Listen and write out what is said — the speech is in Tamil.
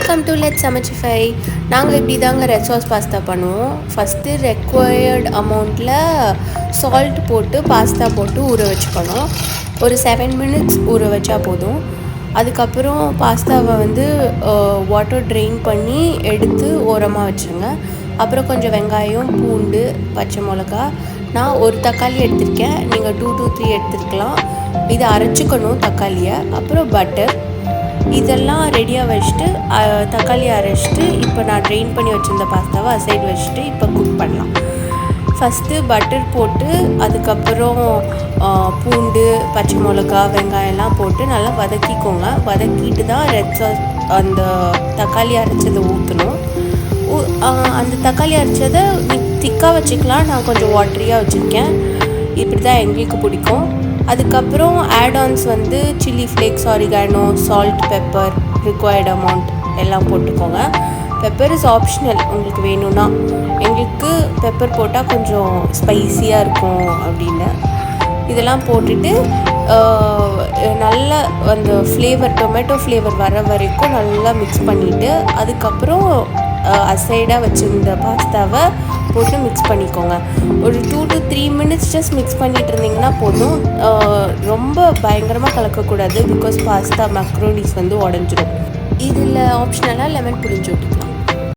Welcome to let சமச்சிஃபை. நாங்கள் இப்படி தாங்க ரெட் சாஸ் பாஸ்தா பண்ணுவோம். ஃபஸ்ட்டு ரெக்வயர்ட் அமௌண்ட்டில் சால்ட் போட்டு பாஸ்தா போட்டு ஊற வச்சுக்கணும். ஒரு 7 மினிட்ஸ் ஊற வச்சா போதும். அதுக்கப்புறம் பாஸ்தாவை வாட்டர் ட்ரெயின் பண்ணி எடுத்து ஓரமாக வச்சுருங்க. அப்புறம் கொஞ்சம் வெங்காயம், பூண்டு, பச்சை மிளகா. நான் ஒரு தக்காளி எடுத்திருக்கேன், நீங்கள் 2 to 3 எடுத்துருக்கலாம். இதை அரைச்சிக்கணும் தக்காளியை. அப்புறம் பட்டர், இதெல்லாம் ரெடியாக வச்சுட்டு தக்காளி அரைச்சிட்டு இப்போ நான் ட்ரெயின் பண்ணி வச்சுருந்த பாஸ்தாவை அசைடு வச்சுட்டு இப்போ குக் பண்ணலாம். ஃபஸ்ட்டு பட்டர் போட்டு அதுக்கப்புறம் பூண்டு, பச்சை மிளகா, வெங்காயம்லாம் போட்டு நல்லா வதக்கிக்கோங்க. வதக்கிட்டு தான் ரெட் சாஸ் அந்த தக்காளி அரைச்சதை ஊற்றணும். அந்த தக்காளி அரைச்சதை திக்காக வச்சுக்கலாம், நான் கொஞ்சம் வாட்டரியாக வச்சுருக்கேன். இப்படி தான் எங்களுக்கு பிடிக்கும். அதுக்கப்புறம் add-ons chilli flakes, oregano, salt, pepper, required amount எல்லாம் போட்டுக்கோங்க. பெப்பர் இஸ் ஆப்ஷனல், உங்களுக்கு வேணும்னா. எங்களுக்கு பெப்பர் போட்டால் கொஞ்சம் ஸ்பைஸியாக இருக்கும் அப்படின்னு. இதெல்லாம் போட்டுட்டு நல்லா அந்த ஃப்ளேவர், டொமேட்டோ ஃப்ளேவர் வர வரைக்கும் நல்லா மிக்ஸ் பண்ணிவிட்டு அதுக்கப்புறம் அசைடாக வச்சுருந்த பாஸ்தாவை போட்டு மிக்ஸ் பண்ணிக்கோங்க. ஒரு 2 to 3 மினிட்ஸ் ஜஸ்ட் மிக்ஸ் பண்ணிகிட்டு இருந்தீங்கன்னா போதும். ரொம்ப பயங்கரமாக கலக்கக்கூடாது, பிகாஸ் பாஸ்தா மக்ரோனிஸ் உடஞ்சிடும். இதில் ஆப்ஷனலாக லெமன் புழிஞ்சு விட்டுக்கலாம்.